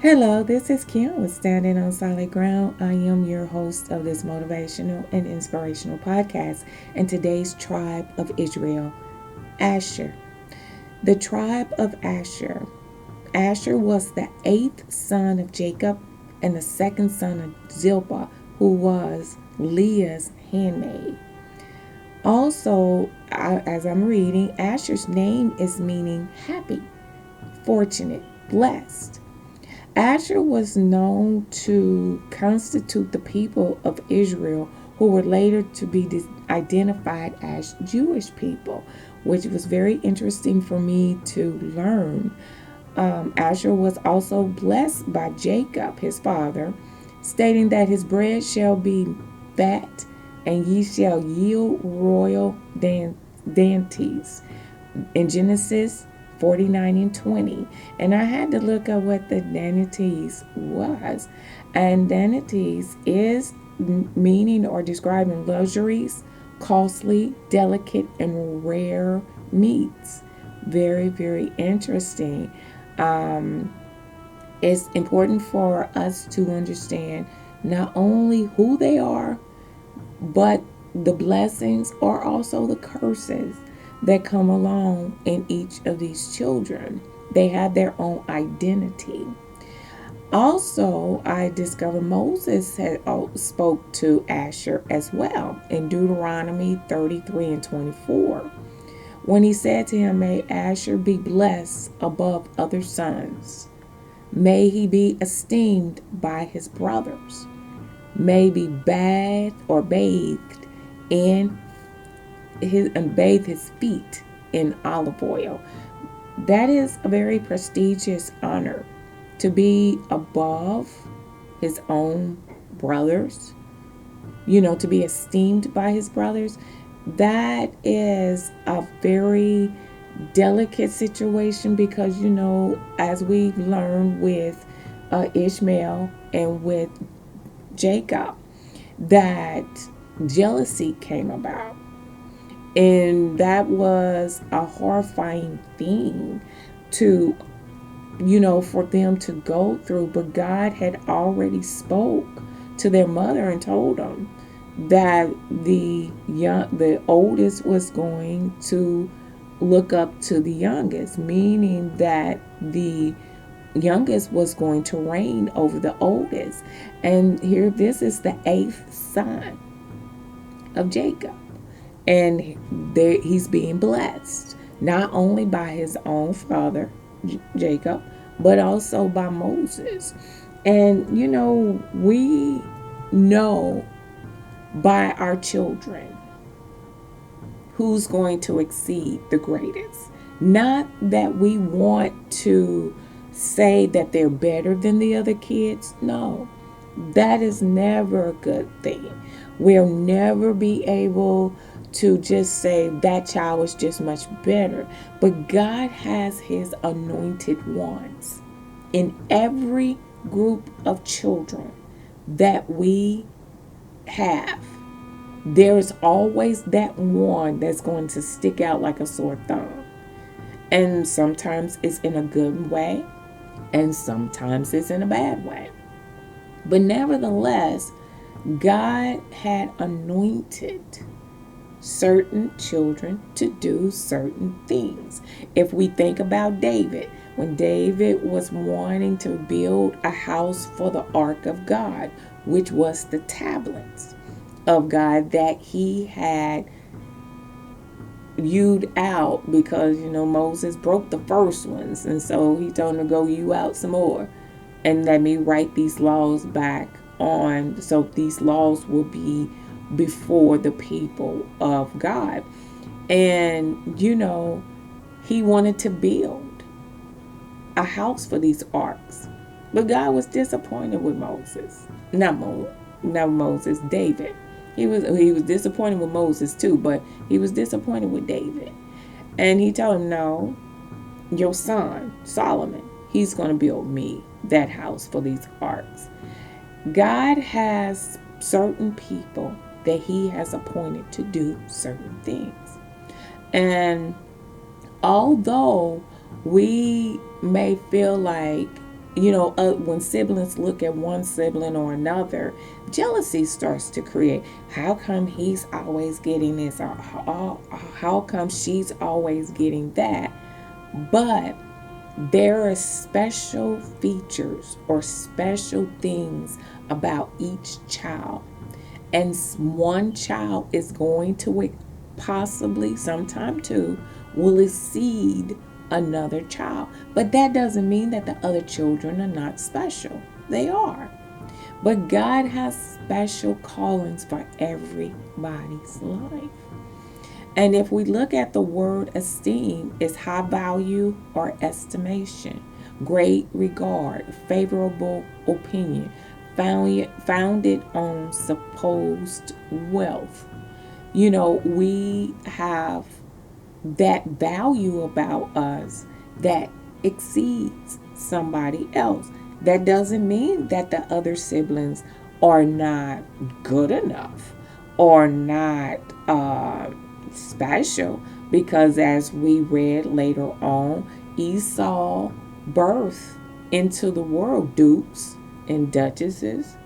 Hello, this is Kim with Standing on Solid Ground. I am your host of this motivational and inspirational podcast, and today's tribe of Israel, Asher. The tribe of Asher. Asher was the eighth son of Jacob and the second son of Zilpah, who was Leah's handmaid. Also, as I'm reading, Asher's name is meaning happy, fortunate, blessed. Asher was known to constitute the people of Israel who were later to be identified as Jewish people, which was very interesting for me to learn. Asher was also blessed by Jacob, his father, stating that his bread shall be fat and ye shall yield royal dainties in Genesis 49 and 20. And I had to look up what the dainties was. And dainties is meaning or describing luxuries, costly, delicate, and rare meats. Very, very interesting. It's important for us to understand not only who they are, but the blessings are also the curses that come along in each of these children. They have their own identity. Also, I discovered Moses had spoke to Asher as well in Deuteronomy 33 and 24, when he said to him, "May Asher be blessed above other sons. May he be esteemed by his brothers. May be bathed in and bathe his feet in olive oil." That is a very prestigious honor, to be above his own brothers, to be esteemed by his brothers. That is a very delicate situation because, as we've learned with Ishmael and with Jacob, that jealousy came about. And that was a horrifying thing to, for them to go through. But God had already spoke to their mother and told them that the oldest was going to look up to the youngest, meaning that the youngest was going to reign over the oldest. And here, this is the eighth son of Jacob. And he's being blessed not only by his own father, Jacob, but also by Moses. And, we know by our children who's going to exceed the greatest. Not that we want to say that they're better than the other kids. No, that is never a good thing. We'll never be able to just say that child is just much better. But God has his anointed ones in every group of children that we have. There is always that one that's going to stick out like a sore thumb. And sometimes it's in a good way, and sometimes it's in a bad way. But nevertheless, God had anointed certain children to do certain things. If we think about David, when David was wanting to build a house for the ark of God, which was the tablets of God that he had hewed out because, Moses broke the first ones. And so he told him to go hew out some more and let me write these laws back on. So these laws will be before the people of God. And, he wanted to build a house for these arks. But God was disappointed with Moses. Not Moses, David. He was disappointed with Moses too, but he was disappointed with David. And he told him, "No, your son, Solomon, he's going to build me that house for these arks." God has certain people that he has appointed to do certain things. And although we may feel like when siblings look at one sibling or another, jealousy starts to create. How come he's always getting this, or how come she's always getting that? But there are special features or special things about each child. And one child is going to possibly, sometime two, will exceed another child. But that doesn't mean that the other children are not special. They are. But God has special callings for everybody's life. And if we look at the word esteem, it's high value or estimation, great regard, favorable opinion, founded on supposed wealth. We have that value about us that exceeds somebody else. That doesn't mean that the other siblings are not good enough or not special, because as we read later on, Esau birthed into the world dukes and duchesses,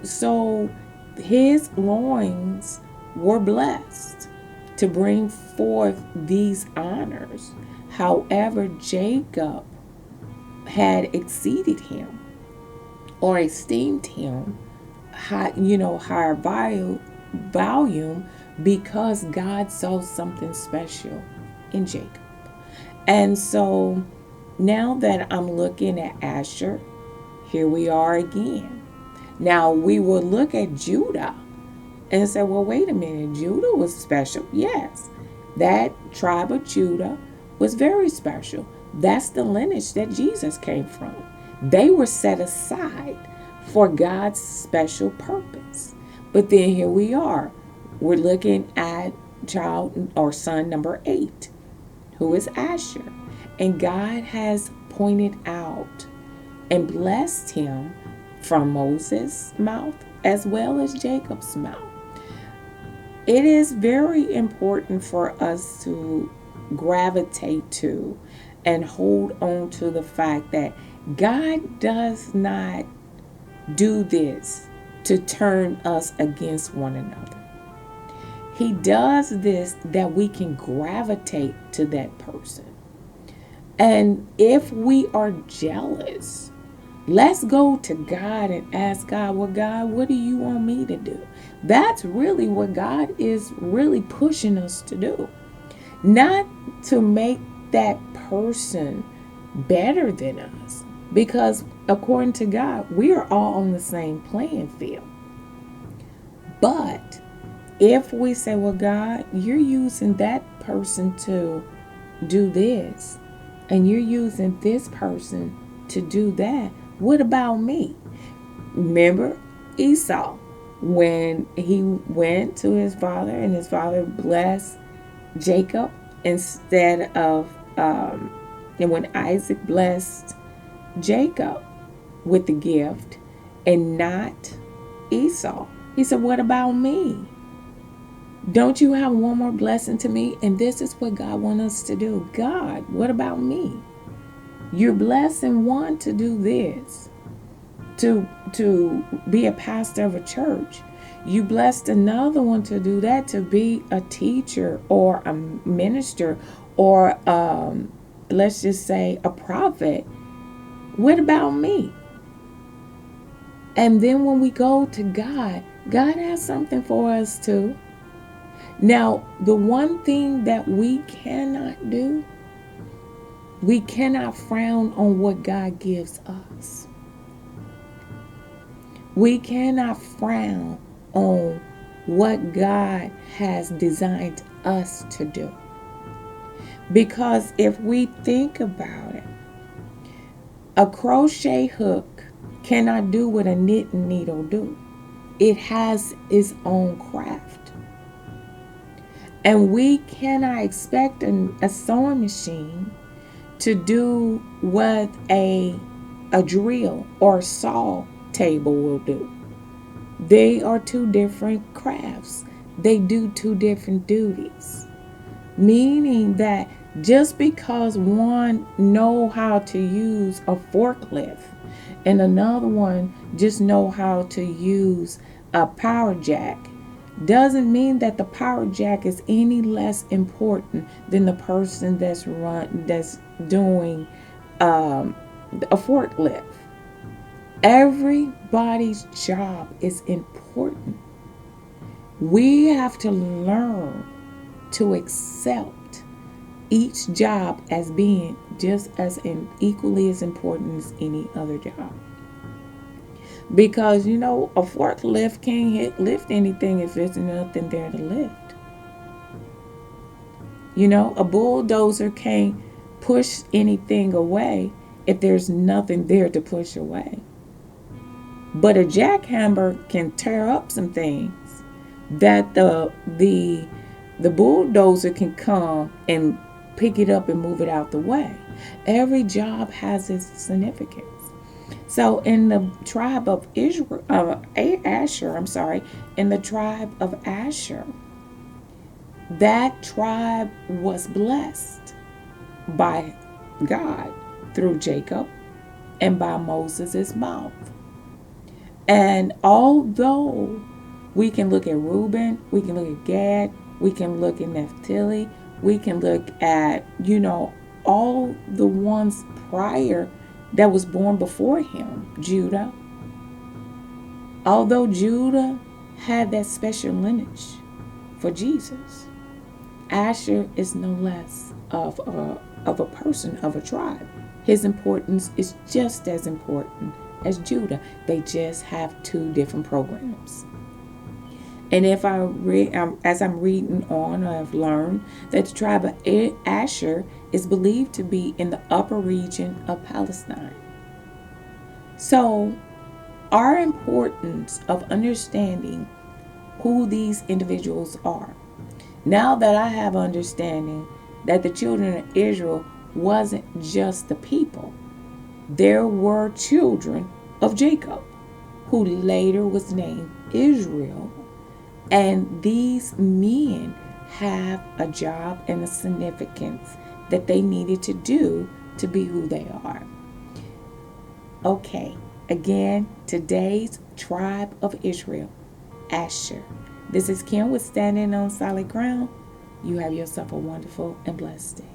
so his loins were blessed to bring forth these honors. However, Jacob had exceeded him or esteemed him higher volume, because God saw something special in Jacob. And so now that I'm looking at Asher, here we are again. Now we will look at Judah and say, well, wait a minute, Judah was special. Yes, that tribe of Judah was very special. That's the lineage that Jesus came from. They were set aside for God's special purpose. But then here we are. We're looking at child or son number 8, who is Asher. And God has pointed out and blessed him from Moses' mouth as well as Jacob's mouth. It is very important for us to gravitate to and hold on to the fact that God does not do this to turn us against one another. He does this that we can gravitate to that person. And if we are jealous, let's go to God and ask God, well, God, what do you want me to do? That's really what God is really pushing us to do. Not to make that person better than us. Because according to God, we are all on the same playing field. But if we say, well, God, you're using that person to do this, and you're using this person to do that, what about me? Remember Esau, when he went to his father and his father blessed Jacob instead of, and when Isaac blessed Jacob with the gift and not Esau, he said, what about me? Don't you have one more blessing to me? And this is what God wants us to do. God, what about me? You're blessing one to do this, to be a pastor of a church. You blessed another one to do that, to be a teacher or a minister or let's just say a prophet. What about me? And then when we go to God, God has something for us too. Now, the one thing that we cannot do, we cannot frown on what God gives us. We cannot frown on what God has designed us to do. Because if we think about it, a crochet hook cannot do what a knitting needle do. It has its own craft. And we cannot expect a sewing machine to do what a drill or saw table will do. They are two different crafts. They do two different duties. Meaning that Just because one know how to use a forklift and another one just know how to use a power jack doesn't mean that the power jack is any less important than the person that's doing a forklift. Everybody's job is important. We have to learn to accept each job as being just as equally as important as any other job. Because a forklift can't lift anything if there's nothing there to lift. A bulldozer can't push anything away if there's nothing there to push away. But a jackhammer can tear up some things that the bulldozer can come and pick it up and move it out the way. Every job has its significance. So in the tribe of in the tribe of Asher, that tribe was blessed by God through Jacob and by Moses' mouth. And although we can look at Reuben, we can look at Gad, we can look at Naphtali, we can look at, all the ones prior that was born before him, Judah. Although Judah had that special lineage for Jesus, Asher is no less of a person, of a tribe. His importance is just as important as Judah. They just have two different programs. And if I read, as I'm reading on, I've learned that the tribe of Asher is believed to be in the upper region of Palestine. So, our importance of understanding who these individuals are. Now that I have understanding that the children of Israel wasn't just the people, there were children of Jacob, who later was named Israel. And these men have a job and a significance that they needed to do to be who they are. Okay, again, today's tribe of Israel, Asher. This is Kim with Standing on Solid Ground. You have yourself a wonderful and blessed day.